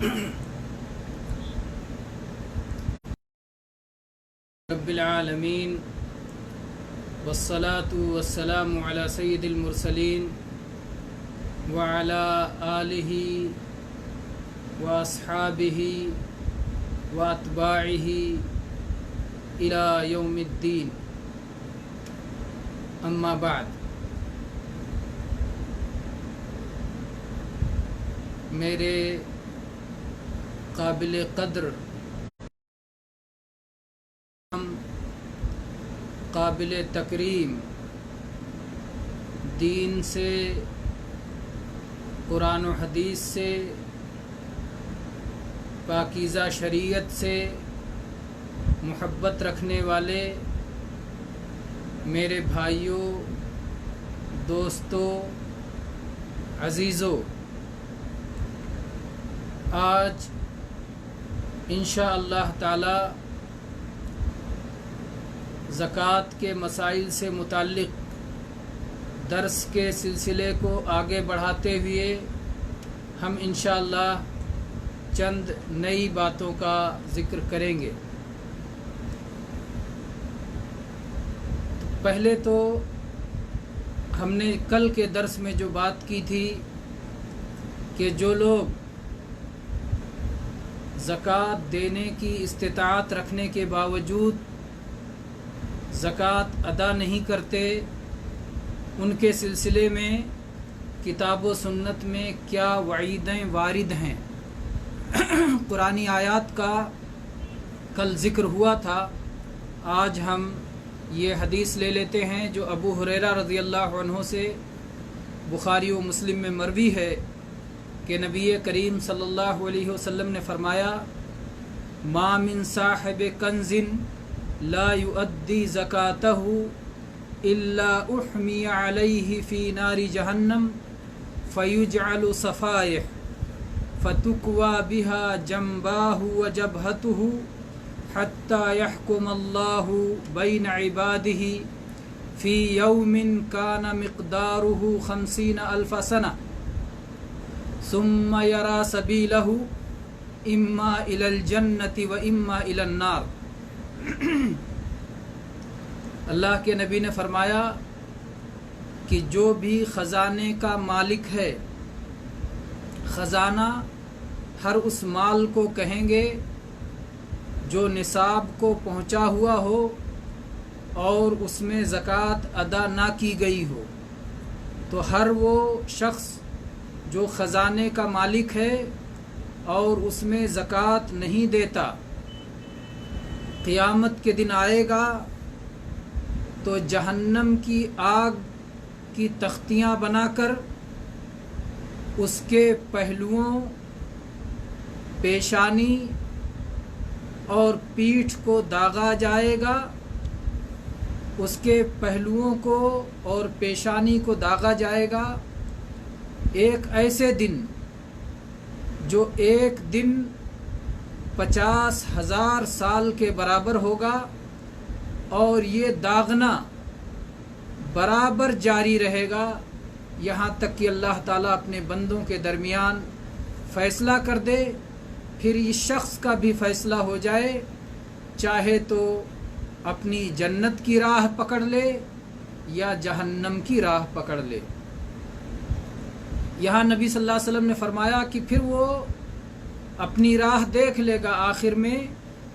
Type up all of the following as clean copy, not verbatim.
رب العالمین والصلاة والسلام علی سید المرسلین وعلی آلہ واصحابہ واتباعہ الی یوم الدین، اما بعد۔ میرے قابل قدر قابل تکریم دین سے، قرآن و حدیث سے، پاکیزہ شریعت سے محبت رکھنے والے میرے بھائیوں، دوستوں، عزیزوں، آج انشاءاللہ تعالی زکوٰۃ کے مسائل سے متعلق درس کے سلسلے کو آگے بڑھاتے ہوئے ہم انشاءاللہ چند نئی باتوں کا ذکر کریں گے۔ پہلے تو ہم نے کل کے درس میں جو بات کی تھی کہ جو لوگ زکوٰۃ دینے کی استطاعت رکھنے کے باوجود زکوٰۃ ادا نہیں کرتے، ان کے سلسلے میں کتاب و سنت میں کیا وعیدیں وارد ہیں۔ قرآنی آیات کا کل ذکر ہوا تھا، آج ہم یہ حدیث لے لیتے ہیں جو ابو ہریرہ رضی اللہ عنہ سے بخاری و مسلم میں مروی ہے کہ نبی کریم صلی اللہ علیہ وسلم نے فرمایا: ما من صاحب کنز لا یؤدی زکاتہ الا احمی علیہ فی نار جہنم فیجعل صفائح فتکوی بہا جنباہ وجبہتہ حتی یحکم اللہ بین عبادہ فی یوم کان مقدارہ 50,000 سنہ ثم یری سبیلہ اما الی الجنۃ و اما الی النار۔ اللہ کے نبی نے فرمایا کہ جو بھی خزانے کا مالک ہے، خزانہ ہر اس مال کو کہیں گے جو نصاب کو پہنچا ہوا ہو اور اس میں زکوٰۃ ادا نہ کی گئی ہو، تو ہر وہ شخص جو خزانے کا مالک ہے اور اس میں زکوٰۃ نہیں دیتا، قیامت کے دن آئے گا تو جہنم کی آگ کی تختیاں بنا کر اس کے پہلوؤں، پیشانی اور پیٹھ کو داغا جائے گا، اس کے پہلوؤں کو اور پیشانی کو داغا جائے گا، ایک ایسے دن جو ایک دن 50,000 سال کے برابر ہوگا، اور یہ داغنا برابر جاری رہے گا یہاں تک کہ اللہ تعالیٰ اپنے بندوں کے درمیان فیصلہ کر دے، پھر اس شخص کا بھی فیصلہ ہو جائے، چاہے تو اپنی جنت کی راہ پکڑ لے یا جہنم کی راہ پکڑ لے۔ یہاں نبی صلی اللہ علیہ وسلم نے فرمایا کہ پھر وہ اپنی راہ دیکھ لے گا آخر میں،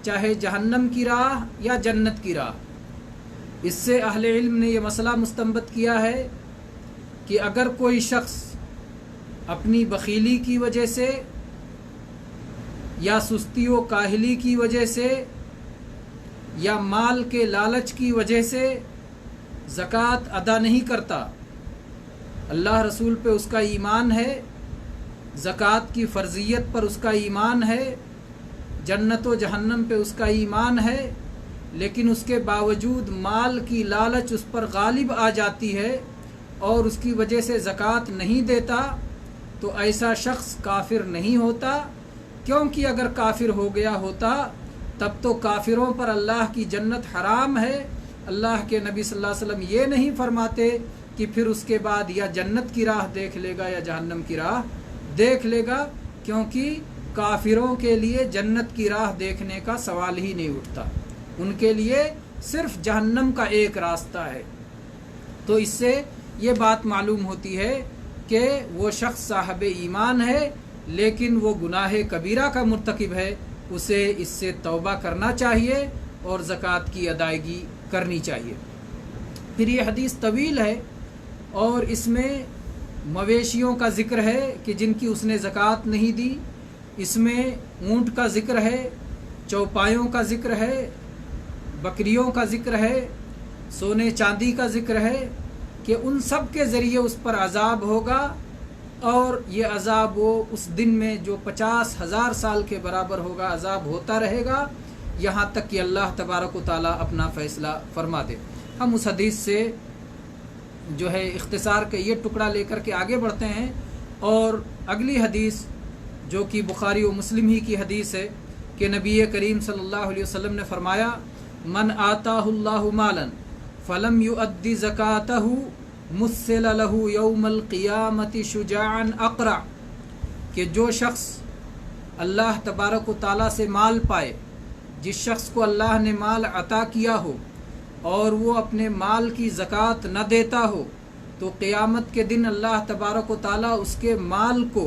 چاہے جہنم کی راہ یا جنت کی راہ۔ اس سے اہل علم نے یہ مسئلہ مستنبط کیا ہے کہ اگر کوئی شخص اپنی بخیلی کی وجہ سے یا سستی و کاہلی کی وجہ سے یا مال کے لالچ کی وجہ سے زکوٰۃ ادا نہیں کرتا، اللہ رسول پہ اس کا ایمان ہے، زکوٰۃ کی فرضیت پر اس کا ایمان ہے، جنت و جہنم پہ اس کا ایمان ہے، لیکن اس کے باوجود مال کی لالچ اس پر غالب آ جاتی ہے اور اس کی وجہ سے زکوٰۃ نہیں دیتا، تو ایسا شخص کافر نہیں ہوتا، کیونکہ اگر کافر ہو گیا ہوتا تب تو کافروں پر اللہ کی جنت حرام ہے۔ اللہ کے نبی صلی اللہ علیہ وسلم یہ نہیں فرماتے کہ پھر اس کے بعد یا جنت کی راہ دیکھ لے گا یا جہنم کی راہ دیکھ لے گا، کیونکہ کافروں کے لیے جنت کی راہ دیکھنے کا سوال ہی نہیں اٹھتا، ان کے لیے صرف جہنم کا ایک راستہ ہے۔ تو اس سے یہ بات معلوم ہوتی ہے کہ وہ شخص صاحب ایمان ہے لیکن وہ گناہ کبیرہ کا مرتکب ہے، اسے اس سے توبہ کرنا چاہیے اور زکوٰۃ کی ادائیگی کرنی چاہیے۔ پھر یہ حدیث طویل ہے اور اس میں مویشیوں کا ذکر ہے کہ جن کی اس نے زکوٰۃ نہیں دی، اس میں اونٹ کا ذکر ہے، چوپایوں کا ذکر ہے، بکریوں کا ذکر ہے، سونے چاندی کا ذکر ہے کہ ان سب کے ذریعے اس پر عذاب ہوگا، اور یہ عذاب وہ اس دن میں جو 50,000 سال کے برابر ہوگا عذاب ہوتا رہے گا، یہاں تک کہ اللہ تبارک و تعالیٰ اپنا فیصلہ فرما دے۔ ہم اس حدیث سے جو ہے اختصار کے یہ ٹکڑا لے کر کے آگے بڑھتے ہیں، اور اگلی حدیث جو کہ بخاری و مسلم ہی کی حدیث ہے کہ نبی کریم صلی اللہ علیہ وسلم نے فرمایا، من آتاہ اللہ مالا فلم یؤدی زکاتہ مثل لہ یوم القیامت شجاعا اقرع، کہ جو شخص اللہ تبارک و تعالیٰ سے مال پائے، جس شخص کو اللہ نے مال عطا کیا ہو اور وہ اپنے مال کی زکوٰۃ نہ دیتا ہو، تو قیامت کے دن اللہ تبارک و تعالیٰ اس کے مال کو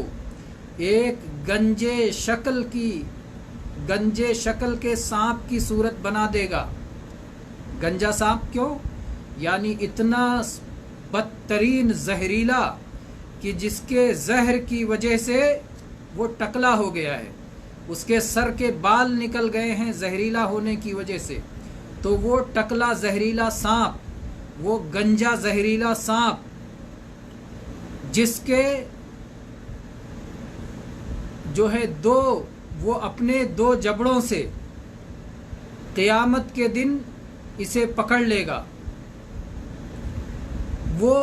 ایک گنجے شکل کے سانپ کی صورت بنا دے گا۔ گنجا سانپ کیوں؟ یعنی اتنا بدترین زہریلا کہ جس کے زہر کی وجہ سے وہ ٹکلا ہو گیا ہے، اس کے سر کے بال نکل گئے ہیں زہریلا ہونے کی وجہ سے، تو وہ ٹکلا زہریلا سانپ، وہ گنجا زہریلا سانپ جس کے جو ہے وہ اپنے 2 جبڑوں سے قیامت کے دن اسے پکڑ لے گا، وہ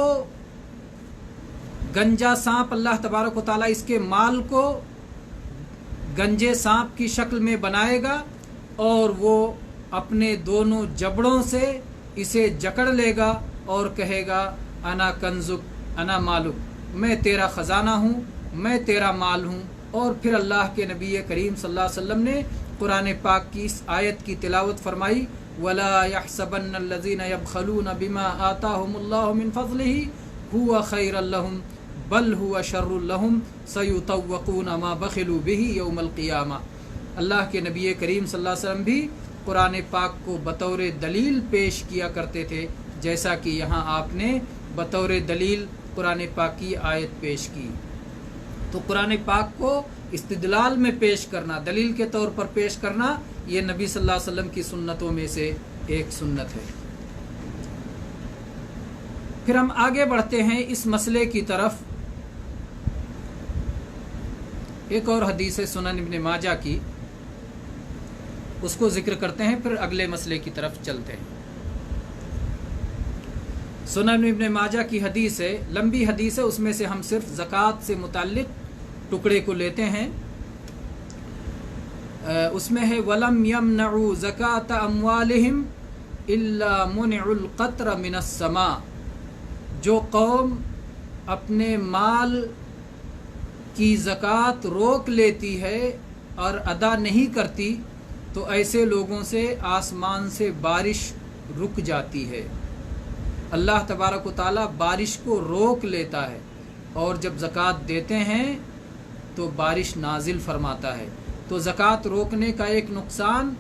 گنجا سانپ اللہ تبارک و تعالیٰ اس کے مال کو گنجے سانپ کی شکل میں بنائے گا، اور وہ اپنے دونوں جبڑوں سے اسے جکڑ لے گا اور کہے گا انا کنزک انا مالک، میں تیرا خزانہ ہوں، میں تیرا مال ہوں۔ اور پھر اللہ کے نبی کریم صلی اللہ علیہ وسلم نے قرآن پاک کی اس آیت کی تلاوت فرمائی، وَلَا يَحْسَبَنَّ الَّذِينَ يَبْخَلُونَ بِمَا آتَاهُمُ اللَّهُ مِنْ فَضْلِهِ هُوَ خَيْرًا لَهُمْ بَلْ هُوَ شَرٌّ لَهُمْ سَيُطَوَّقُونَ مَا بَخِلُوا بِهِ يَوْمَ الْقِيَامَةِ۔ اللہ کے نبی کریم صلی اللہ علیہ وسلم بھی قرآن پاک کو بطور دلیل پیش کیا کرتے تھے، جیسا کہ یہاں آپ نے بطور دلیل قرآن پاک کی آیت پیش کی۔ تو قرآن پاک کو استدلال میں پیش کرنا، دلیل کے طور پر پیش کرنا، یہ نبی صلی اللہ علیہ وسلم کی سنتوں میں سے ایک سنت ہے۔ پھر ہم آگے بڑھتے ہیں اس مسئلے کی طرف۔ ایک اور حدیث ہے سنن ابن ماجہ کی، اس کو ذکر کرتے ہیں، پھر اگلے مسئلے کی طرف چلتے ہیں۔ سنن ابن ماجہ کی حدیث ہے، لمبی حدیث ہے، اس میں سے ہم صرف زکوٰۃ سے متعلق ٹکڑے کو لیتے ہیں۔ اس میں ہے وَلَمْ يَمْنَعُوا زَكَاةَ أَمْوَالِهِمْ إِلَّا مُنِعُوا الْقَطْرَ مِنَ السَّمَاءِ، جو قوم اپنے مال کی زکوٰۃ روک لیتی ہے اور ادا نہیں کرتی، تو ایسے لوگوں سے آسمان سے بارش رک جاتی ہے۔ اللہ تبارک و تعالیٰ بارش کو روک لیتا ہے، اور جب زکوٰۃ دیتے ہیں تو بارش نازل فرماتا ہے۔ تو زکوٰۃ روکنے کا ایک نقصان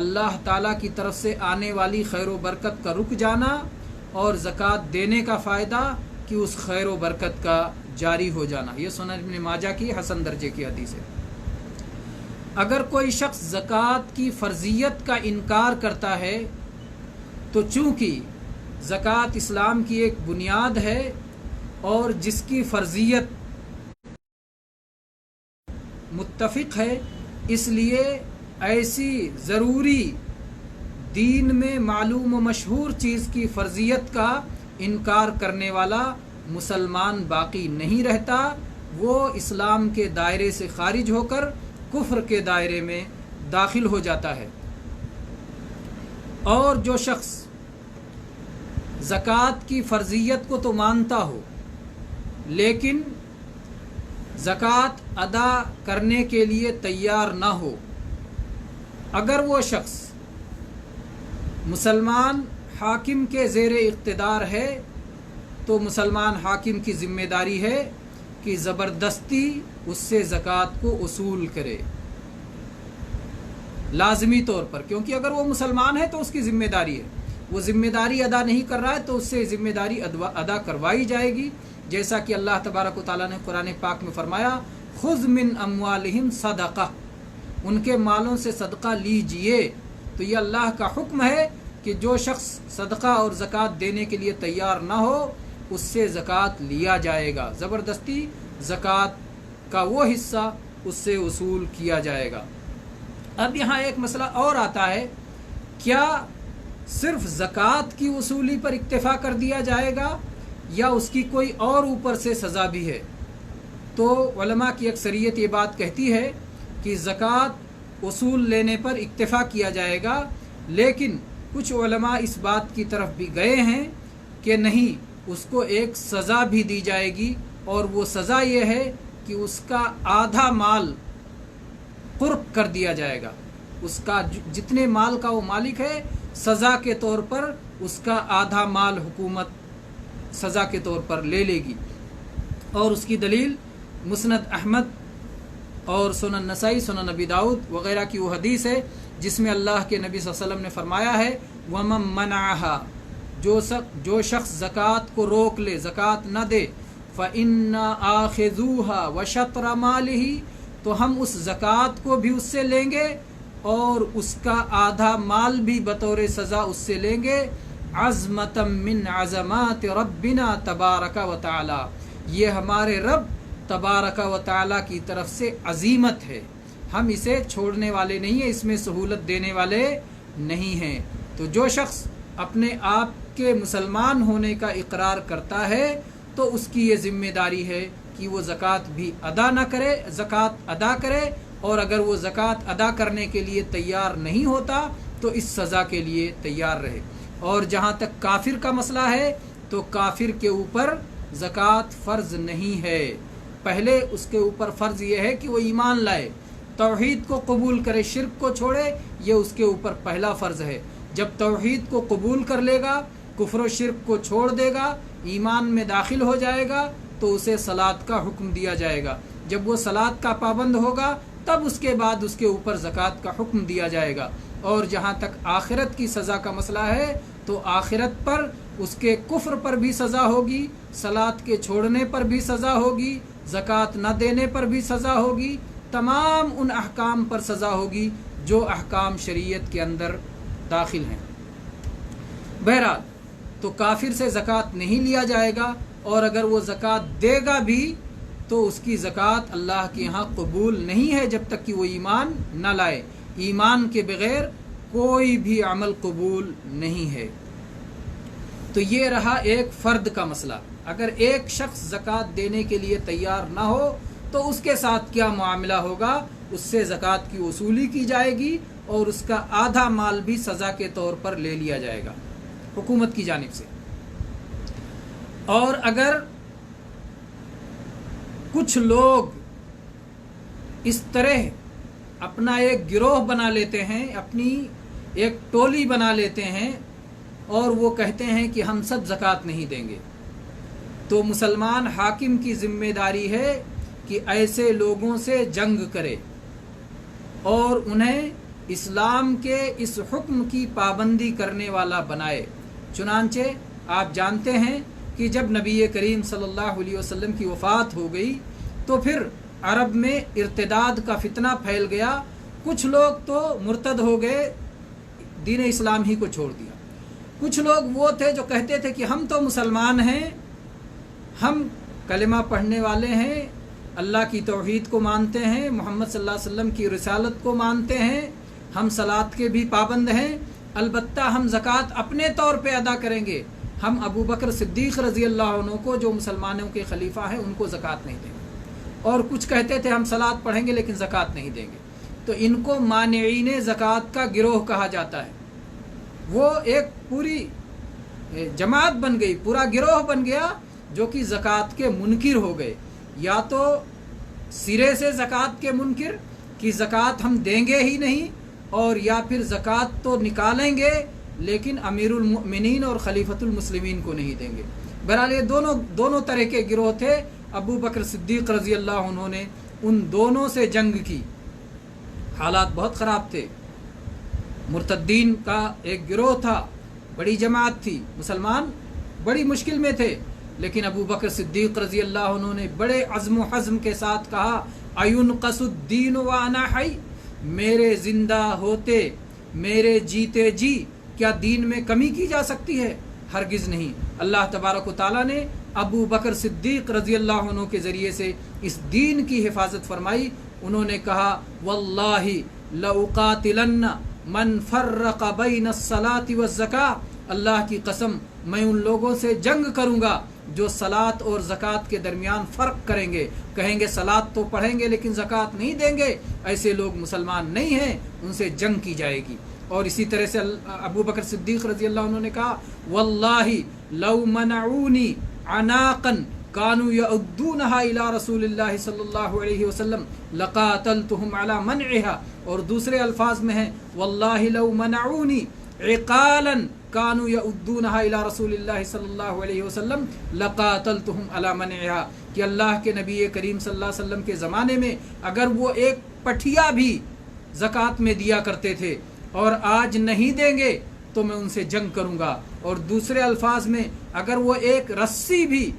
اللہ تعالیٰ کی طرف سے آنے والی خیر و برکت کا رک جانا، اور زکوٰۃ دینے کا فائدہ کہ اس خیر و برکت کا جاری ہو جانا۔ یہ سنن ابن ماجہ کی حسن درجے کی حدیث ہے۔ اگر کوئی شخص زکوٰۃ کی فرضیت کا انکار کرتا ہے، تو چونکہ زکوٰۃ اسلام کی ایک بنیاد ہے اور جس کی فرضیت متفق ہے، اس لیے ایسی ضروری دین میں معلوم و مشہور چیز کی فرضیت کا انکار کرنے والا مسلمان باقی نہیں رہتا، وہ اسلام کے دائرے سے خارج ہو کر کفر کے دائرے میں داخل ہو جاتا ہے۔ اور جو شخص زکوٰۃ کی فرضیت کو تو مانتا ہو، لیکن ज़कात अदा करने के लिए तैयार ना हो, अगर वो शख्स मुसलमान हाकिम के ज़ेर इक़्तिदार है तो मुसलमान हाकिम की ज़िम्मेदारी है कि ज़बरदस्ती उससे ज़कात को वसूल करे, लाजमी तौर पर, क्योंकि अगर वो मुसलमान है तो उसकी ज़िम्मेदारी है, वो ज़िम्मेदारी अदा नहीं कर रहा है तो उससे ज़िम्मेदारी अदा करवाई जाएगी। जैसा कि अल्लाह तबारक व तआला ने कुरान पाक में फरमाया, खुज़ मिन अम्वालिहिम सदक़ा, उनके मालों से सदका लीजिए। तो ये अल्लाह का हुक्म है कि जो शख्स सदका और ज़कात देने के लिए तैयार ना हो उससे ज़कात लिया जाएगा, ज़बरदस्ती ज़कात का वो हिस्सा उससे वसूल किया जाएगा। अब यहाँ एक मसला और आता है, क्या सिर्फ ज़कात की वसूली पर इक्तिफ़ा कर दिया जाएगा या उसकी कोई और ऊपर से सज़ा भी है? तो उलमा की अक्सरियत ये बात कहती है कि ज़कात वसूल लेने पर इक्तिफ़ा किया जाएगा, लेकिन कुछ उलमा इस बात की तरफ भी गए हैं कि नहीं, उसको एक सज़ा भी दी जाएगी, और वो सज़ा ये है कि उसका आधा माल कुर्ब कर दिया जाएगा। उसका जितने माल का वो मालिक है, सज़ा के तौर पर उसका आधा माल हुकूमत सज़ा के तौर पर ले लेगी। और उसकी दलील मुस्नद अहमद और सुनन नसाई, सुनन नबी दाऊद वग़ैरह की वो हदीस है जिसमें अल्लाह के नबी सल्लल्लाहु अलैहि वसल्लम ने फरमाया है, वमन मनाहा, जो शख्स ज़कात को रोक ले, ज़कात न दे, फ़इन्ना आखिज़ूहा व शत्र मालिही, तो हम उस ज़कात को भी उससे लेंगे और उसका आधा माल भी बतौर सज़ा उससे लेंगे। अज़मतम मिन अज़मात रब्बिना तबारक व तआला, ये हमारे रब तबारक व तआला की तरफ से अज़ीमत है, हम इसे छोड़ने वाले नहीं हैं, इसमें सहूलत देने वाले नहीं हैं। तो जो शख्स अपने आप के मुसलमान होने का इकरार करता है तो उसकी ये ज़िम्मेदारी है कि वो ज़कात भी अदा न करे, ज़कात अदा करे, और अगर वो ज़कात अदा करने के लिए तैयार नहीं होता तो इस सज़ा के लिए तैयार रहे। और जहाँ तक काफिर का मसला है तो काफिर के ऊपर ज़कात फ़र्ज़ नहीं है, पहले उसके ऊपर फ़र्ज़ ये है कि वो ईमान लाए, तौहीद को कबूल करे, शिर्क को छोड़े, ये उसके ऊपर पहला फ़र्ज़ है। जब तौहीद को कबूल कर लेगा, कुफ्र शिर्क को छोड़ देगा, ईमान में दाखिल हो जाएगा, तो उसे सलात का हुक्म दिया जाएगा। जब वो सलात का पाबंद होगा तब उसके बाद उसके ऊपर ज़कात का हुक्म दिया जाएगा। और जहाँ तक आखिरत की सज़ा का मसला है तो आखिरत पर उसके कुफ्र पर भी सज़ा होगी, सलात के छोड़ने पर भी सज़ा होगी, ज़कात न देने पर भी सज़ा होगी, तमाम उन अहकाम पर सज़ा होगी जो अहकाम शरीयत के अंदर दाखिल हैं। बहरहाल, तो काफिर से ज़कात नहीं लिया जाएगा, और अगर वो ज़कात देगा भी तो उसकी ज़कात अल्लाह के यहाँ कबूल नहीं है जब तक कि वो ईमान न लाए। ईमान के बग़ैर कोई भी अमल कबूल नहीं है। तो ये रहा एक फ़र्द का मसला। अगर एक शख्स ज़कात देने के लिए तैयार ना हो तो उसके साथ क्या मामला होगा? उससे ज़कात की वसूली की जाएगी और उसका आधा माल भी सज़ा के तौर पर ले लिया जाएगा हुकूमत की जानिब से। और अगर कुछ लोग इस तरह अपना एक गिरोह बना लेते हैं, अपनी एक टोली बना लेते हैं और वो कहते हैं कि हम सब ज़कात नहीं देंगे, तो मुसलमान हाकिम की ज़िम्मेदारी है कि ऐसे लोगों से जंग करे और उन्हें इस्लाम के इस हुक्म की पाबंदी करने वाला बनाए। चुनांचे आप जानते हैं कि जब नबी करीम सल्लल्लाहु अलैहि वसल्लम की वफ़ात हो गई तो फिर अरब में इर्तिदाद का फितना फैल गया। कुछ लोग तो मुर्तद हो गए, दीन इस्लाम ही को छोड़ दिया। कुछ लोग वो थे जो कहते थे कि हम तो मुसलमान हैं, हम कलिमा पढ़ने वाले हैं, अल्लाह की तौहीद को मानते हैं, मोहम्मद सल्लल्लाहु अलैहि वसल्लम की रिसालत को मानते हैं, हम सलात के भी पाबंद हैं, अलबत्ता हम ज़कात अपने तौर पे अदा करेंगे। हम अबू बकर सिद्दीक़ रज़ी अल्लाह अन्हु को, जो मुसलमानों के खलीफा हैं, उनको ज़कात नहीं देंगे। और कुछ कहते थे हम सलात पढ़ेंगे लेकिन ज़कात नहीं देंगे। तो इनको मानिईन ज़कात का गिरोह कहा जाता है। वो एक पूरी जमात बन गई, पूरा गिरोह बन गया जो कि ज़कात के मुनकिर हो गए। या तो सिरे से ज़कात के मुनकिर कि ज़कात हम देंगे ही नहीं, और या फिर ज़कात तो निकालेंगे लेकिन अमीरुल मुमिनीन और खलीफतुल मुस्लिमीन को नहीं देंगे। बहरहाल ये दोनों तरह के गिरोह थे। अबू बकर सिद्दीक़ रज़ी अल्लाह अन्हु ने उन दोनों से जंग की। हालात बहुत ख़राब थे। मुर्तद्दीन का एक गिरोह था, बड़ी जमात थी, मुसलमान बड़ी मुश्किल में थे, लेकिन अबू बकर सिद्दीक़ रज़ी अल्लाह अन्हु ने बड़े अज़्म हज़्म के साथ कहा, अयुनक़सुद्दीन व अना हई, मेरे ज़िंदा होते, मेरे जीते जी क्या दीन में कमी की जा सकती है? हरगिज़ नहीं। अल्लाह तबारक व तआला ने अबू बकर सिद्दीक़ रज़ी अल्लाह अन्हु के ज़रिए से इस दीन की हिफाजत फरमाई। उन्होंने कहा, वल्लाहि लउक़ातिलन्न मन फ़र्रक़ बैन अस्सलाति वज़्ज़का, अल्लाह की कसम मैं उन लोगों से जंग करूँगा जो सलात और ज़कात के दरमियान फ़र्क करेंगे, कहेंगे सलात तो पढ़ेंगे लेकिन ज़कात नहीं देंगे, ऐसे लोग मुसलमान नहीं हैं, उनसे जंग की जाएगी। और इसी तरह से अबू बकर सिद्दीक़ रज़ी अल्लाह अन्हु ने कहा, वल्लाहि लौ मनऊनी अनाक़न कानू यउद्दूनहा इला रसूलिल्लाहि सल्लल्लाहु अलैहि वसल्लम लक़ातलतुहुम अला मनइहा। और दूसरे अल्फाज में है, वल्लाहि लौ मनऊनी इक़ालन कानू यउद्दूनहा इला रसूलिल्लाहि सल्लल्लाहु अलैहि वसल्लम लक़ातलतुहुम अला मनइहा, कि अल्लाह के नबी करीम सल्लल्लाहु अलैहि वसल्लम के ज़माने में अगर वो एक पठिया भी ज़कात में दिया करते थे और आज नहीं देंगे तो मैं उनसे जंग करूँगा। और दूसरे अल्फाज में, अगर वो एक रस्सी भी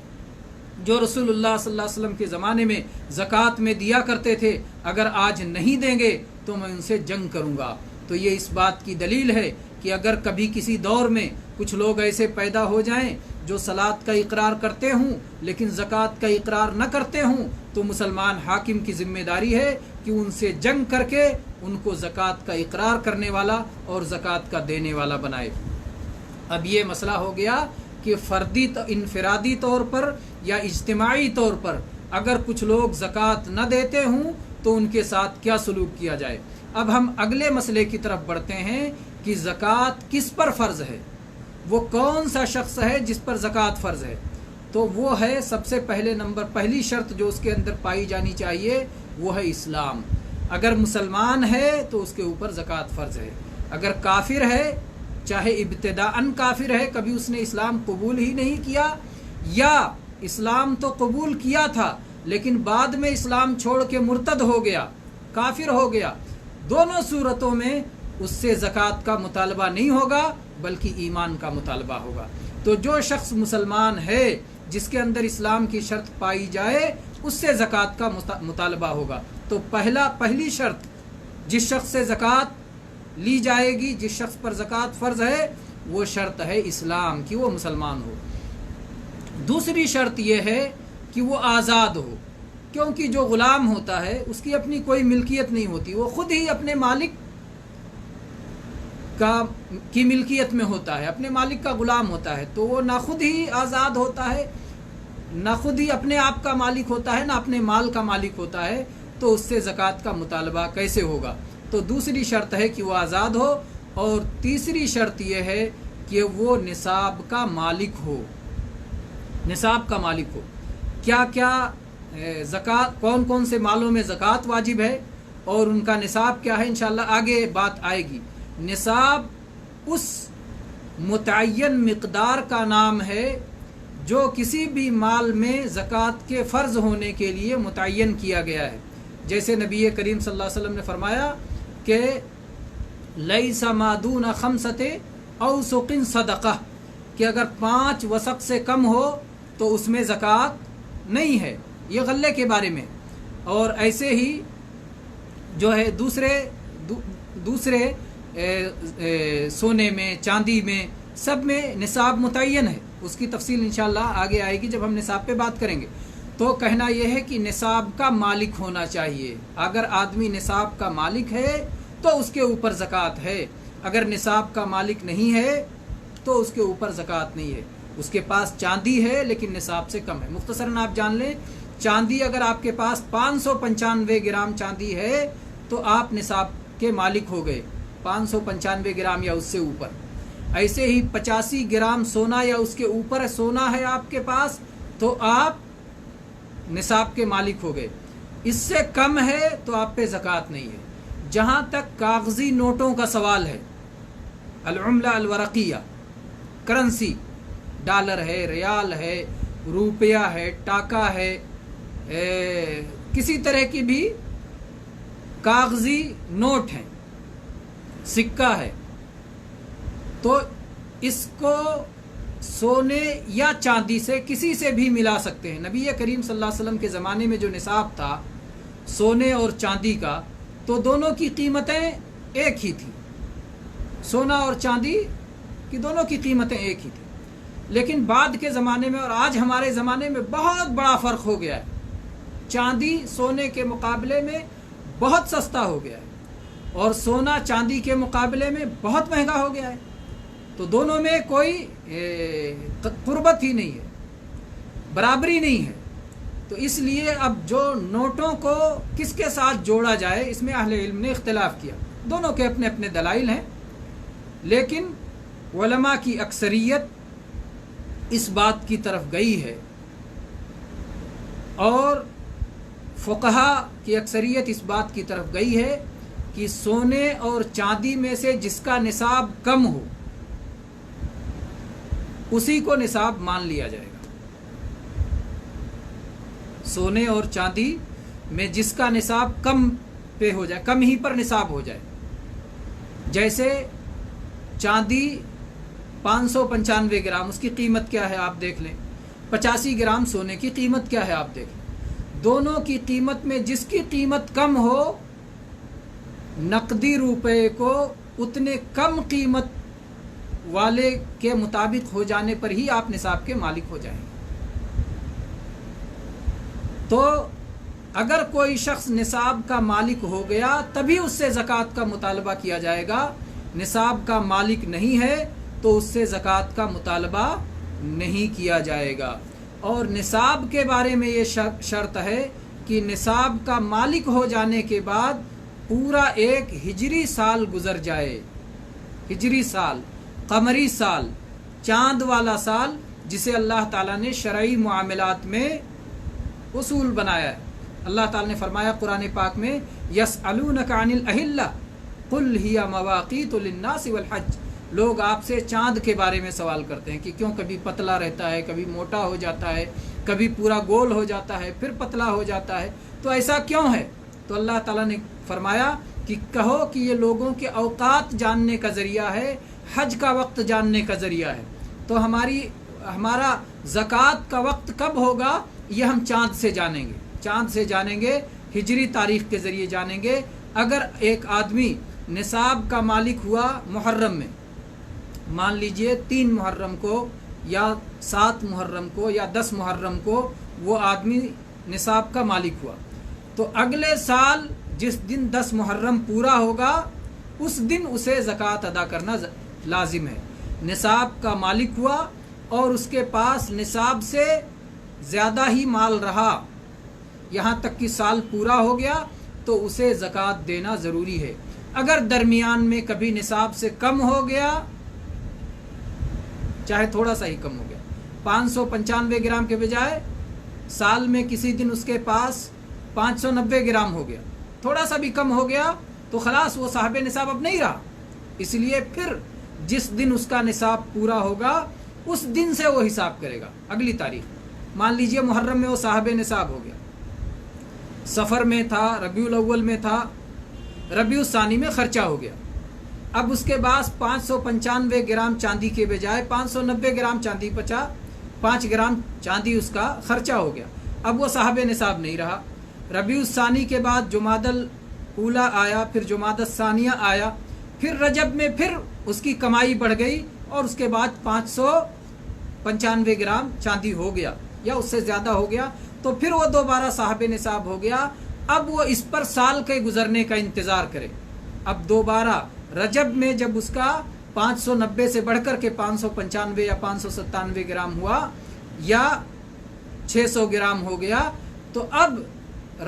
जो रसूलुल्लाह सल्लल्लाहु अलैहि वसल्लम के ज़माने में ज़कात में दिया करते थे, अगर आज नहीं देंगे तो मैं उनसे जंग करूँगा। तो ये इस बात की दलील है कि अगर कभी किसी दौर में कुछ लोग ऐसे पैदा हो जाएं जो सलात का इकरार करते हों लेकिन ज़कात का इकरार न करते हों, तो मुसलमान हाकिम की ज़िम्मेदारी है कि उनसे जंग करके उनको ज़कात का इकरार करने वाला और ज़कात का देने वाला बनाए। अब ये मसला हो गया कि फ़र्दी इनफरादी तौर पर या इज्तिमाई तौर पर अगर कुछ लोग ज़कात न देते हों तो उनके साथ क्या सलूक किया जाए। अब हम अगले मसले की तरफ बढ़ते हैं कि ज़कात किस पर फ़र्ज़ है, वो कौन सा शख्स है जिस पर ज़कात फ़र्ज़ है। तो वो है सबसे पहले नंबर, पहली शर्त जो उसके अंदर पाई जानी चाहिए वो है इस्लाम। अगर मुसलमान है तो उसके ऊपर ज़कात फ़र्ज़ है। अगर काफिर है, चाहे इब्तिदाअन काफिर है, कभी उसने इस्लाम कबूल ही नहीं किया, या इस्लाम तो कबूल किया था लेकिन बाद में इस्लाम छोड़ के मुर्तद हो गया, काफिर हो गया, दोनों सूरतों में उससे ज़कात का मुतालबा नहीं होगा बल्कि ईमान का मुतालबा होगा। तो जो शख्स मुसलमान है जिसके अंदर इस्लाम की शर्त पाई जाए उससे ज़कात का मुतालबा होगा। तो पहली शर्त जिस शख्स से ज़कात ली जाएगी, जिस शख्स पर ज़कात फ़र्ज़ है, वो शर्त है इस्लाम की, वो मुसलमान हो। दूसरी शर्त यह है कि वो आज़ाद हो, क्योंकि जो ग़ुलाम होता है उसकी अपनी कोई मिल्कियत नहीं होती, वो ख़ुद ही अपने मालिक की मिल्कियत में होता है, अपने मालिक का ग़ुलाम होता है। तो वो ना खुद ही आज़ाद होता है, ना खुद ही अपने आप का मालिक होता है, ना अपने माल का मालिक होता है, तो उससे ज़कात का मुतालबा कैसे होगा। तो दूसरी शर्त है कि वो आज़ाद हो, और तीसरी शर्त यह है कि वो निसाब का मालिक हो, निसाब का मालिक हो। क्या क्या ज़कात, कौन कौन से मालों में ज़कात वाजिब है और उनका निसाब क्या है, इंशाअल्लाह आगे बात आएगी। निसाब उस मुतय्यन मिक़दार का नाम है जो किसी भी माल में ज़कात के फ़र्ज़ होने के लिए मुतय्यन किया गया है। जैसे नबी करीम सल्लल्लाहु अलैहि वसल्लम ने फरमाया कि लैसा मादून खमसते औसुकिन सदक़ा, कि अगर 5 वसक़ से कम हो तो उसमें ज़कात नहीं है, ये गल्ले के बारे में। और ऐसे ही जो है दूसरे सोने में, चांदी में, सब में निसाब मुतय्यन है। उसकी तफसील इंशाअल्लाह आगे आएगी जब हम निसाब पे बात करेंगे। तो कहना यह है कि निसाब का मालिक होना चाहिए। अगर आदमी निसाब का मालिक है तो उसके ऊपर ज़कात है, अगर निसाब का मालिक नहीं है तो उसके ऊपर ज़कात नहीं है। उसके पास चांदी है लेकिन निसाब से कम है। मुख्तसरन आप जान लें, चांदी अगर आपके पास 595 ग्राम चांदी है तो आप निसाब के मालिक हो गए, 595 ग्राम या उससे ऊपर। ऐसे ही 85 ग्राम सोना या उसके ऊपर सोना है आपके पास तो आप निसाब के मालिक हो गए। اس سے کم ہے تو آپ پہ زکوٰۃ نہیں ہے۔ جہاں تک کاغذی نوٹوں کا سوال ہے، العملہ الورقیہ، کرنسی، ڈالر ہے، ریال ہے، روپیہ ہے، ٹاکا ہے، کسی طرح کی بھی کاغذی نوٹ ہیں، سکہ ہے، تو اس کو سونے یا چاندی سے کسی سے بھی ملا سکتے ہیں۔ نبی کریم صلی اللہ علیہ وسلم کے زمانے میں جو نصاب تھا سونے اور چاندی کا، تو دونوں کی قیمتیں ایک ہی تھیں، سونا اور چاندی کی دونوں کی قیمتیں ایک ہی تھیں۔ لیکن بعد کے زمانے میں اور آج ہمارے زمانے میں بہت بڑا فرق ہو گیا ہے، چاندی سونے کے مقابلے میں بہت سستا ہو گیا ہے اور سونا چاندی کے مقابلے میں بہت مہنگا ہو گیا ہے، تو دونوں میں کوئی قربت ہی نہیں ہے، برابری نہیں ہے۔ تو اس لیے اب جو نوٹوں کو کس کے ساتھ جوڑا جائے، اس میں اہل علم نے اختلاف کیا، دونوں کے اپنے اپنے دلائل ہیں، لیکن علماء کی اکثریت اس بات کی طرف گئی ہے اور فقہا کی اکثریت اس بات کی طرف گئی ہے کہ سونے اور چاندی میں سے جس کا نصاب کم ہو اسی کو نصاب مان لیا جائے گا۔ سونے اور چاندی میں جس کا نصاب کم پہ ہو جائے، کم ہی پر نصاب ہو جائے، جیسے چاندی 595 گرام، اس کی قیمت کیا ہے آپ دیکھ لیں، 85 گرام سونے کی قیمت کیا ہے آپ دیکھ لیں، دونوں کی قیمت میں جس کی قیمت کم ہو، نقدی روپے کو اتنے کم قیمت والے کے مطابق ہو جانے پر ہی آپ نصاب کے مالک ہو جائیں گے۔ تو اگر کوئی شخص نصاب کا مالک ہو گیا تبھی اس سے زکوٰۃ کا مطالبہ کیا جائے گا، نصاب کا مالک نہیں ہے تو اس سے زکوٰۃ کا مطالبہ نہیں کیا جائے گا۔ اور نصاب کے بارے میں یہ شرط ہے کہ نصاب کا مالک ہو جانے کے بعد پورا ایک ہجری سال گزر جائے، ہجری سال، قمری سال، چاند والا سال، جسے اللہ تعالیٰ نے شرعی معاملات میں اصول بنایا ہے۔ اللہ تعالیٰ نے فرمایا قرآن پاک میں، یسألونک عن الأہلہ قل ہی مواقیت للناس والحج، لوگ آپ سے چاند کے بارے میں سوال کرتے ہیں کہ کیوں کبھی پتلا رہتا ہے، کبھی موٹا ہو جاتا ہے، کبھی پورا گول ہو جاتا ہے، پھر پتلا ہو جاتا ہے، تو ایسا کیوں ہے؟ تو اللہ تعالیٰ نے فرمایا کہ کہو کہ یہ لوگوں کے اوقات جاننے کا ذریعہ ہے، حج کا وقت جاننے کا ذریعہ ہے۔ تو ہمارا زکوٰۃ کا وقت کب ہوگا یہ ہم چاند سے جانیں گے، چاند سے جانیں گے، ہجری تاریخ کے ذریعے جانیں گے۔ اگر ایک آدمی نصاب کا مالک ہوا محرم میں، مان لیجئے 3 محرم کو یا 7 محرم کو یا 10 محرم کو وہ آدمی نصاب کا مالک ہوا، تو اگلے سال جس دن 10 محرم پورا ہوگا اس دن اسے زکوٰۃ ادا کرنا لازم ہے۔ نصاب کا مالک ہوا اور اس کے پاس نصاب سے زیادہ ہی مال رہا، یہاں تک کہ سال پورا ہو گیا، تو اسے زکوٰۃ دینا ضروری ہے۔ اگر درمیان میں کبھی نصاب سے کم ہو گیا، چاہے تھوڑا سا ہی کم ہو گیا، 595 گرام کے بجائے سال میں کسی دن اس کے پاس 590 گرام ہو گیا، تھوڑا سا بھی کم ہو گیا، تو خلاص وہ صاحب نصاب اب نہیں رہا۔ اس لیے پھر جس دن اس کا نصاب پورا ہوگا اس دن سے وہ حساب کرے گا، اگلی تاریخ۔ مان لیجئے محرم میں وہ صاحب نصاب ہو گیا، سفر میں تھا، ربیع الاول میں تھا، ربیع الثانی میں خرچہ ہو گیا، اب اس کے بعد 595 گرام چاندی کے بجائے 590 گرام چاندی بچا، 5 گرام چاندی اس کا خرچہ ہو گیا، اب وہ صاحب نصاب نہیں رہا۔ ربیع الثانی کے بعد جمادی الاولیٰ آیا، پھر جمادی الثانیہ آیا، پھر رجب میں پھر اس کی کمائی بڑھ گئی اور اس کے بعد 595 گرام چاندی ہو گیا یا اس سے زیادہ ہو گیا، تو پھر وہ دوبارہ صاحب نصاب ہو گیا۔ اب وہ اس پر سال کے گزرنے کا انتظار کرے، اب دوبارہ رجب میں جب اس کا 590 سے بڑھ کر کے 595 یا 597 گرام ہوا یا 600 گرام ہو گیا، تو اب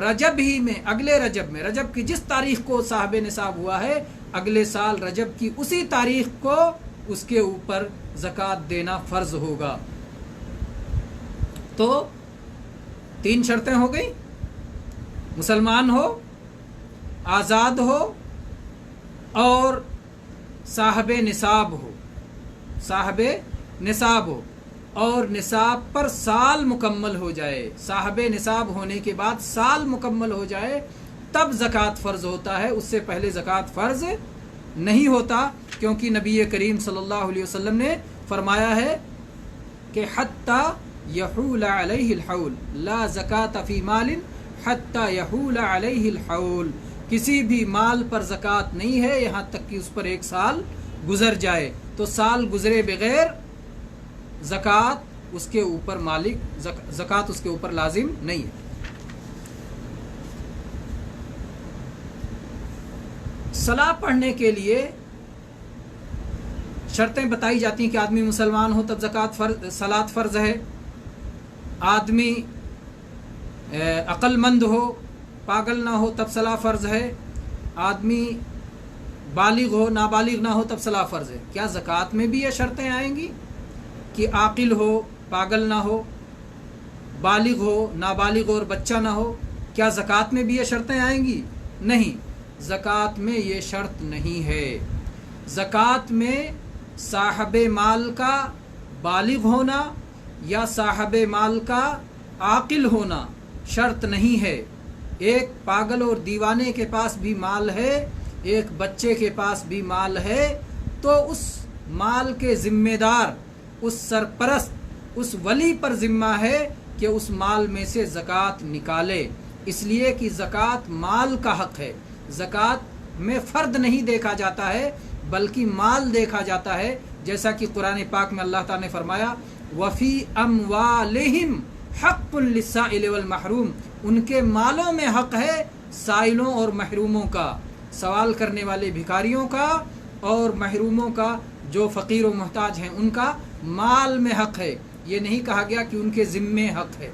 رجب ہی میں، اگلے رجب میں، رجب کی جس تاریخ کو صاحب نصاب ہوا ہے، اگلے سال رجب کی اسی تاریخ کو اس کے اوپر زکوٰۃ دینا فرض ہوگا۔ تو 3 شرطیں ہو گئی، मुसलमान हो, आज़ाद हो और साहब निसाब हो, साहब निसाब हो और निसाब पर साल मुकम्मल हो जाए। साहब निसाब होने के बाद साल मुकम्मल हो जाए तब ज़कात फ़र्ज़ होता है, उससे पहले ज़कात फ़र्ज़ नहीं होता, क्योंकि नबी करीम सल्लल्लाहु अलैहि वसल्लम ने फरमाया है कि हत्ता यहूल अलैहिल हौल ला ज़कात फ़ी मालिन हत्ता यहूल अलैहिल हौल, किसी भी माल पर ज़कात नहीं है यहाँ तक कि उस पर एक साल गुजर जाए। तो साल गुजरे बगैर ज़कात उसके ऊपर मालिक ज़कात उसके ऊपर लाजिम नहीं है। सलाह पढ़ने के लिए शर्तें बताई जाती हैं कि आदमी मुसलमान हो तब सलात फ़र्ज़ है, आदमी अक्लमंद हो, पागल ना हो तब सलाह फ़र्ज़ है, आदमी बालिग हो नाबालिग ना हो तब सलाह फ़र्ज़ है। क्या ज़कात में भी ये शर्तें आएंगी कि आकिल हो, पागल ना हो, बालिग हो, नाबालिग और बच्चा ना हो? क्या ज़कात में भी ये शर्तें आएंगी? नहीं, ज़कात में ये शर्त नहीं है। ज़कात में साहब माल का बालिग होना या साहब माल का आकिल होना शर्त नहीं है। एक पागल और दीवाने के पास भी माल है, एक बच्चे के पास भी माल है, तो उस माल के ज़िम्मेदार, उस सरपरस्त, उस वली पर ज़िम्मा है कि उस माल में से ज़कात निकाले, इसलिए कि ज़कात माल का हक़ है। ज़कात में फ़र्द नहीं देखा जाता है बल्कि माल देखा जाता है, जैसा कि कुरान पाक में अल्लाह ताला ने फरमाया वफ़ी अम्वालिहिम हक़्क़ुन लिस्साइल वल महरूम, उनके मालों में हक़ है साइलों और महरूमों का, सवाल करने वाले भिखारियों का और महरूमों का, जो फ़कीर और मोहताज हैं उनका माल में हक़ है। ये नहीं कहा गया कि उनके ज़िम्मे हक़ है,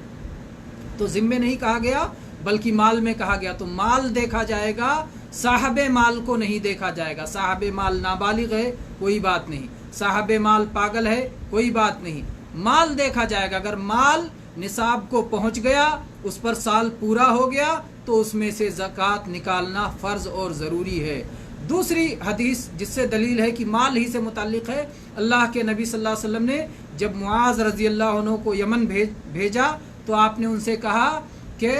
तो ज़िम्मे नहीं कहा गया बल्कि माल में कहा गया। तो माल देखा जाएगा, साहबे माल को नहीं देखा जाएगा। साहबे माल नाबालिग है कोई बात नहीं, साहबे माल पागल है कोई बात नहीं, माल देखा जाएगा। अगर माल निसाब को पहुंच गया, उस पर साल पूरा हो गया, तो उसमें से ज़कात निकालना फ़र्ज़ और ज़रूरी है। दूसरी हदीस जिससे दलील है कि माल ही से मुताल्लिक़ है, अल्लाह के नबी सल्लल्लाहु अलैहि वसल्लम ने जब मुआज़ रज़ी अल्लाह अन्हु को यमन भेजा तो आपने उनसे कहा कि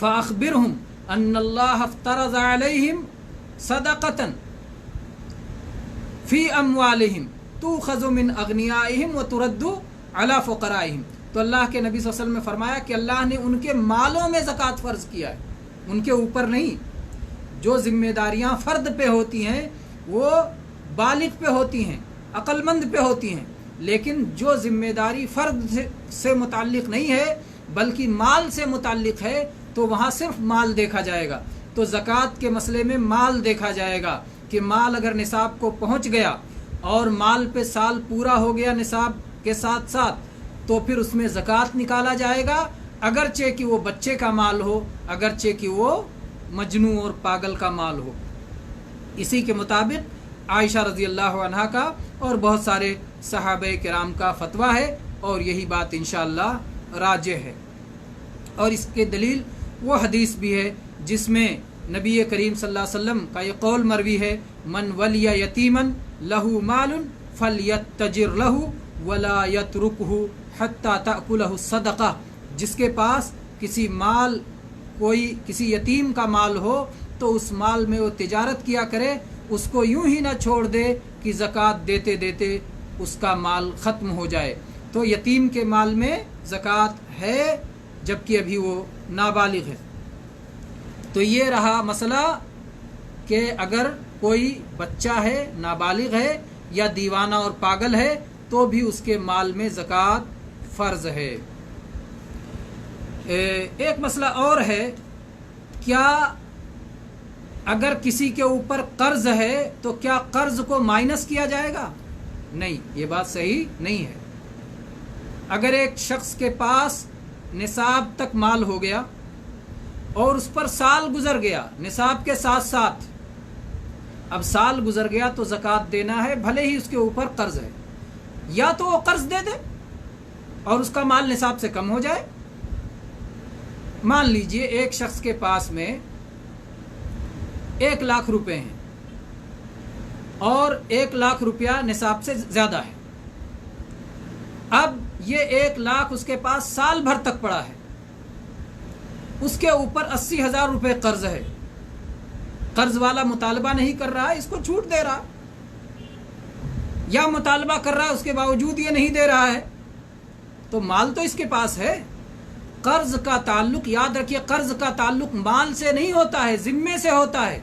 फ़अख़बिरहुम अन्नल्लाह फ़तरज़ अलैहिम सदक़तन फ़ी अम्वालिहिम तुख़ज़ु मिन अग़नियाइहिम व तुरद्दु अला फ़ुक़राइहिम। तो अल्लाह के नबी सल्लल्लाहु अलैहि वसल्लम ने फरमाया कि अल्लाह ने उनके मालों में ज़कात फ़र्ज़ किया है, उनके ऊपर नहीं। जो जिम्मेदारियां फ़र्द पे होती हैं वो बालिग पे होती हैं, अक्लमंद पे होती हैं, लेकिन जो जिम्मेदारी फ़र्द से मुताल्लिक़ नहीं है बल्कि माल से मुताल्लिक़ है, तो वहाँ सिर्फ माल देखा जाएगा। तो ज़कात के मसले में माल देखा जाएगा कि माल अगर निसाब को पहुँच गया और माल पे साल पूरा हो गया निसाब के साथ साथ, तो फिर उसमें ज़कात निकाला जाएगा, अगरचे कि वो बच्चे का माल हो, अगरचे कि वो मजनू और पागल का माल हो। इसी के मुताबिक आयशा रज़ी अल्लाह अन्हा का और बहुत सारे सहाबे किराम का फतवा है और यही बात इंशाअल्लाह राजिह है। और इसके दलील वो हदीस भी है जिसमें नबी करीम सल्लल्लाहु अलैहि वसल्लम का ये कौल मरवी है, मन वलिया यतीमन लहू मालुन फलयत्तजिर लहू वला यतरुकहु हत्ता ताकुलहु सदक़ा। जिसके पास किसी यतीम का माल हो तो उस माल में वो तिजारत किया करे, उसको यूं ही ना छोड़ दे कि ज़कात देते देते उसका माल ख़त्म हो जाए। तो यतीम के माल में ज़कात है जबकि अभी वो नाबालिग है। तो ये रहा मसला कि अगर कोई बच्चा है, नाबालिग है या दीवाना और पागल है तो भी उसके माल में ज़कात फ़र्ज़ है। एक मसला और है, क्या अगर किसी के ऊपर कर्ज है तो क्या कर्ज को माइनस किया जाएगा? नहीं, ये बात सही नहीं है। अगर एक शख्स के पास निसाब तक माल हो गया और उस पर साल गुजर गया निसाब के साथ साथ, अब साल गुजर गया तो ज़कात देना है, भले ही उसके ऊपर कर्ज है, या तो वो कर्ज दे दे और उसका माल निसाब से कम हो जाए, मान लीजिए एक शख्स के पास में 1 लाख रुपए हैं और 1 लाख रुपया निसाब से ज़्यादा है। अब ये 1 लाख उसके पास साल भर तक पड़ा है, उसके ऊपर 80,000 रुपये कर्ज है। कर्ज वाला मुतालबा नहीं कर रहा है, इसको छूट दे रहा, या मुतालबा कर रहा है उसके बावजूद ये नहीं दे रहा है, तो माल तो इसके पास है। कर्ज का ताल्लुक, याद रखिए, कर्ज का ताल्लुक माल से नहीं होता है, जिम्मे से होता है,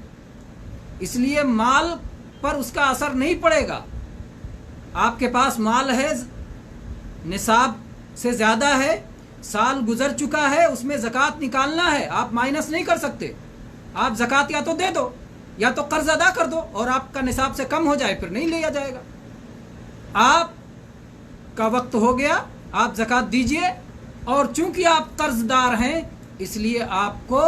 इसलिए माल पर उसका असर नहीं पड़ेगा। आपके पास माल है, निसाब से ज़्यादा है, साल गुजर चुका है, उसमें ज़कात निकालना है, आप माइनस नहीं कर सकते। आप ज़कात या तो दे दो या तो कर्ज अदा कर दो, और आपका निसाब से कम हो जाए फिर नहीं लिया जाएगा। आप का वक्त हो गया, आप ज़कात दीजिए, और चूंकि आप कर्जदार हैं इसलिए आपको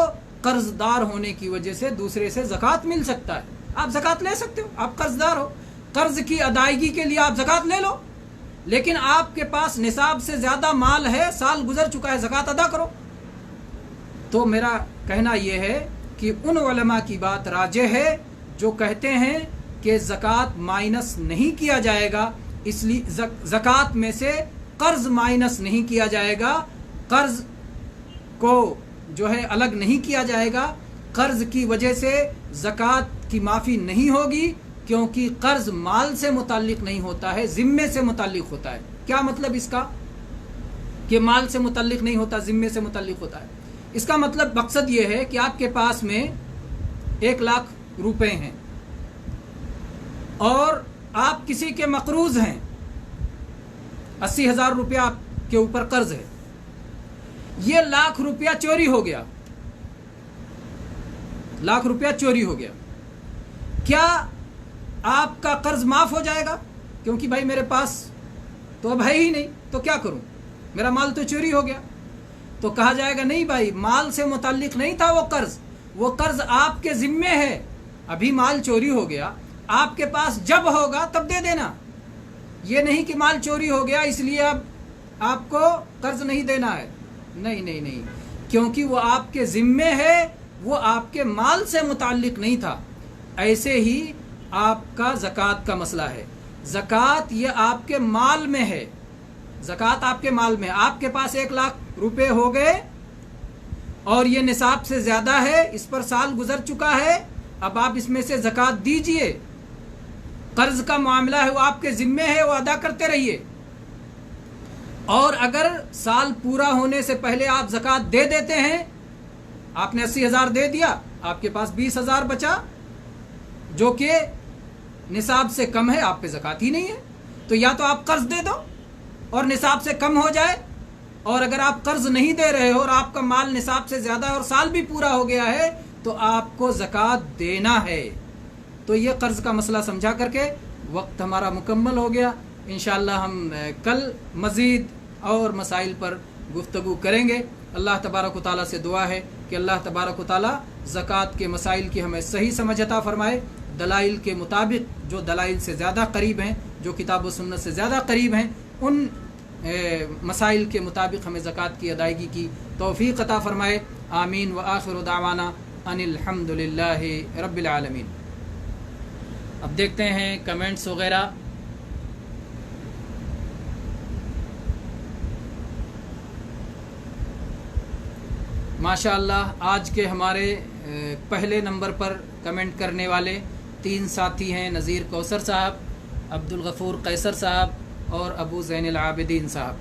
कर्जदार होने की वजह से दूसरे से ज़कात मिल सकता है। आप ज़कात ले सकते हो, आप कर्जदार हो, कर्ज की अदायगी के लिए आप ज़कात ले लो, लेकिन आपके पास निसाब से ज़्यादा माल है, साल गुजर चुका है, ज़कात अदा करो। तो मेरा कहना यह है कि उन उलमा की बात राजे है जो कहते हैं कि ज़कात माइनस नहीं किया जाएगा, इसलिए ज़कात में से कर्ज माइनस नहीं किया जाएगा, कर्ज को जो है अलग नहीं किया जाएगा, कर्ज की वजह से ज़कात की माफ़ी नहीं होगी, क्योंकि कर्ज माल से मुताल्लिक नहीं होता है, ज़िम्मे से मुताल्लिक होता है। क्या मतलब इसका कि माल से मुताल्लिक नहीं होता, ज़िम्मे से मुताल्लिक होता है? इसका मतलब मकसद ये है कि आपके पास में 1 लाख रुपए हैं और आप किसी के मकरूज हैं, 80,000 रुपया आपके ऊपर कर्ज है, ये लाख रुपया चोरी हो गया, लाख रुपया चोरी हो गया, क्या आपका कर्ज माफ हो जाएगा? क्योंकि भाई मेरे पास तो अब है ही नहीं, तो क्या करूं, मेरा माल तो चोरी हो गया। तो कहा जाएगा नहीं भाई, माल से मुताल्लिक नहीं था वो कर्ज आपके जिम्मे है, अभी माल चोरी हो गया, आपके पास जब होगा तब दे देना। ये नहीं कि माल चोरी हो गया इसलिए अब आपको कर्ज नहीं देना है, नहीं नहीं नहीं, क्योंकि वो आपके जिम्मे है, वो आपके माल से मुताल्लिक नहीं था। ऐसे ही आपका ज़कात का मसला है, ज़कात ये आपके माल में है, ज़कात आपके माल में, आपके पास 1 लाख रुपए हो गए और ये निसाब से ज़्यादा है, इस पर साल गुजर चुका है, अब आप इसमें से ज़कात दीजिए। कर्ज का मामला है, वो आपके ज़िम्मे है, वो अदा करते रहिए। और अगर साल पूरा होने से पहले आप ज़कात दे देते हैं, आपने 80,000 दे दिया, आपके पास 20,000 बचा जो कि निसाब से कम है, आप पे ज़कात ही नहीं है, तो या तो आप कर्ज दे दो और निसाब से कम हो जाए, और अगर आप कर्ज नहीं दे रहे हो और आपका माल निसाब से ज़्यादा है और साल भी पूरा हो गया है, तो आपको ज़कात देना है। तो ये कर्ज का मसला समझा करके वक्त हमारा मुकम्मल हो गया। इंशाअल्लाह हम कल मज़ीद और मसाइल पर गुफ्तगू करेंगे। अल्लाह तबारक व तआला से दुआ है कि अल्लाह तबारक व तआला ज़कात के मसाइल की हमें सही समझ अता फरमाए, दलाइल के मुताबिक, जो दलाइल से ज़्यादा करीब हैं, जो किताब व सुन्नत से ज़्यादा करीब हैं, उन मसाइल के मुताबिक हमें ज़कात की अदायगी की तौफ़ीक़ अता फ़रमाए। आमीन व आखिरु दावाना अनिल हम्दुलिल्लाहि रब्बिल आलमीन। अब देखते हैं कमेंट्स वगैरह। माशाअल्लाह, आज के हमारे पहले नंबर पर कमेंट करने वाले 3 साथी हैं, नज़ीर कौसर साहब, अब्दुल गफ़ूर कैसर साहब और अबू ज़ैनुल आबिदीन साहब।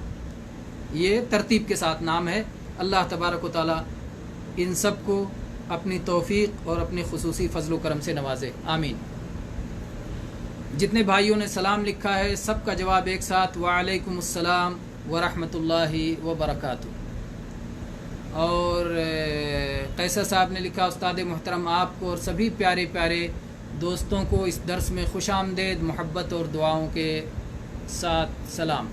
ये तरतीब के साथ नाम है। अल्लाह तबारक व तआला इन सब को अपनी तौफ़ीक़ और अपनी खुसूसी फ़ज़ल व करम से नवाजे, आमीन। जितने भाइयों ने सलाम लिखा है सबका जवाब एक साथ, वालेकुमुस्सलाम व रहमतुल्लाहि व बरकातुहू। और कैसर साहब ने लिखा, उस्ताद मोहतरम आपको और सभी प्यारे प्यारे दोस्तों को इस दर्स में खुश आमदेद, मोहब्बत और दुआओं के साथ सलाम।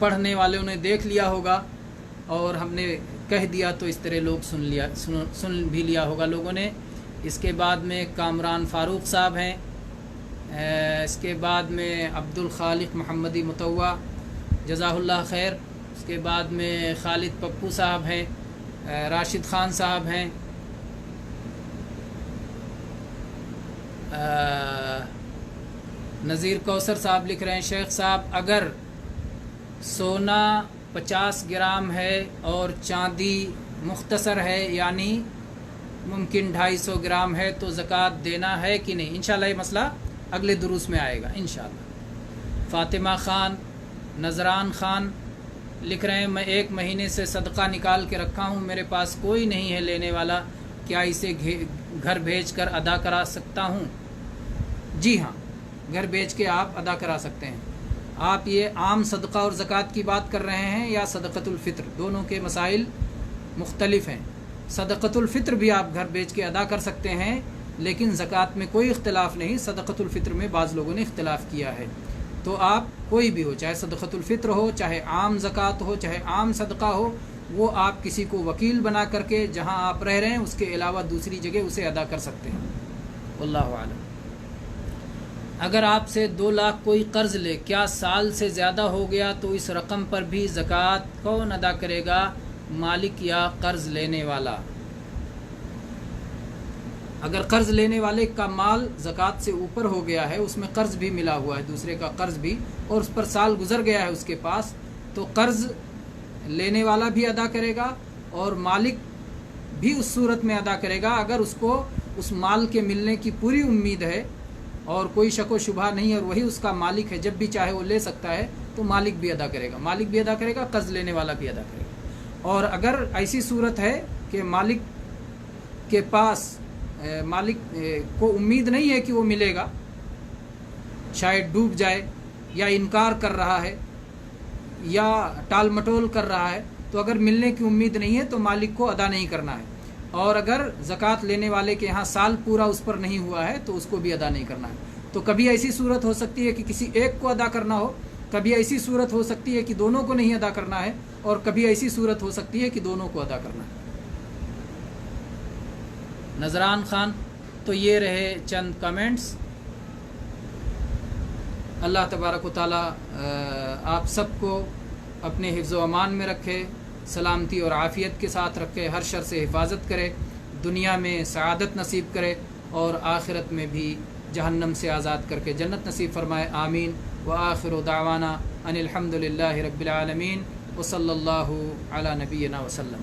पढ़ने वालों ने देख लिया होगा और हमने कह दिया तो इस तरह लोग सुन भी लिया होगा लोगों ने। इसके बाद में कामरान फ़ारूक साहब हैं, इसके बाद में अब्दुल खालिक मोहम्मदी मुतव्वा, जज़ाहुल्लाह खैर, اس کے بعد میں خالد پپو صاحب ہیں، راشد خان صاحب ہیں، نذیر کوثر صاحب لکھ رہے ہیں شیخ صاحب اگر سونا 50 گرام ہے اور چاندی مختصر ہے یعنی ممکن 250 گرام ہے تو زکوٰۃ دینا ہے کہ نہیں؟ انشاءاللہ یہ مسئلہ اگلے دروس میں آئے گا انشاءاللہ۔ فاطمہ خان، نذران خان لکھ رہے ہیں میں 1 مہینے سے صدقہ نکال کے رکھا ہوں، میرے پاس کوئی نہیں ہے لینے والا، کیا اسے گھر بھیج کر ادا کرا سکتا ہوں؟ جی ہاں، گھر بھیج کے آپ ادا کرا سکتے ہیں۔ آپ یہ عام صدقہ اور زکوٰۃ کی بات کر رہے ہیں یا صدقۃ الفطر؟ دونوں کے مسائل مختلف ہیں۔ صدقۃ الفطر بھی آپ گھر بھیج کے ادا کر سکتے ہیں، لیکن زکوٰۃ میں کوئی اختلاف نہیں۔ صدقۃ الفطر میں بعض لوگوں نے اختلاف کیا ہے، تو آپ کوئی بھی ہو، چاہے صدقۃ الفطر ہو، چاہے عام زکوٰۃ ہو، چاہے عام صدقہ ہو، وہ آپ کسی کو وکیل بنا کر کے جہاں آپ رہ رہے ہیں اس کے علاوہ دوسری جگہ اسے ادا کر سکتے ہیں۔ واللہ اعلم۔ اگر آپ سے 2 لاکھ کوئی قرض لے، کیا سال سے زیادہ ہو گیا تو اس رقم پر بھی زکوٰۃ کون ادا کرے گا، مالک یا قرض لینے والا؟ اگر قرض لینے والے کا مال زکوٰۃ سے اوپر ہو گیا ہے، اس میں قرض بھی ملا ہوا ہے، دوسرے کا قرض بھی، اور اس پر سال گزر گیا ہے اس کے پاس، تو قرض لینے والا بھی ادا کرے گا اور مالک بھی اس صورت میں ادا کرے گا اگر اس کو اس مال کے ملنے کی پوری امید ہے اور کوئی شک و شبہ نہیں ہے اور وہی اس کا مالک ہے، جب بھی چاہے وہ لے سکتا ہے، تو مالک بھی ادا کرے گا، مالک بھی ادا کرے گا، قرض لینے والا بھی ادا کرے گا۔ اور اگر ایسی صورت ہے کہ مالک کے پاس مالک کو امید نہیں ہے کہ وہ ملے گا، شاید ڈوب جائے یا انکار کر رہا ہے یا ٹال مٹول کر رہا ہے، تو اگر ملنے کی امید نہیں ہے تو مالک کو ادا نہیں کرنا ہے۔ اور اگر زکوٰۃ لینے والے کے یہاں سال پورا اس پر نہیں ہوا ہے تو اس کو بھی ادا نہیں کرنا ہے۔ تو کبھی ایسی صورت ہو سکتی ہے کہ کسی ایک کو ادا کرنا ہو، کبھی ایسی صورت ہو سکتی ہے کہ دونوں کو نہیں ادا کرنا ہے، اور کبھی ایسی صورت ہو سکتی ہے کہ دونوں کو ادا کرنا ہے۔ نذران خان، تو یہ رہے چند کمنٹس۔ اللہ تبارک و تعالیٰ آپ سب کو اپنے حفظ و امان میں رکھے، سلامتی اور عافیت کے ساتھ رکھے، ہر شر سے حفاظت کرے، دنیا میں سعادت نصیب کرے اور آخرت میں بھی جہنم سے آزاد کر کے جنت نصیب فرمائے، آمین۔ وآخر دعوانا ان الحمد للہ رب العالمین وصلی اللہ علی نبینا وسلم۔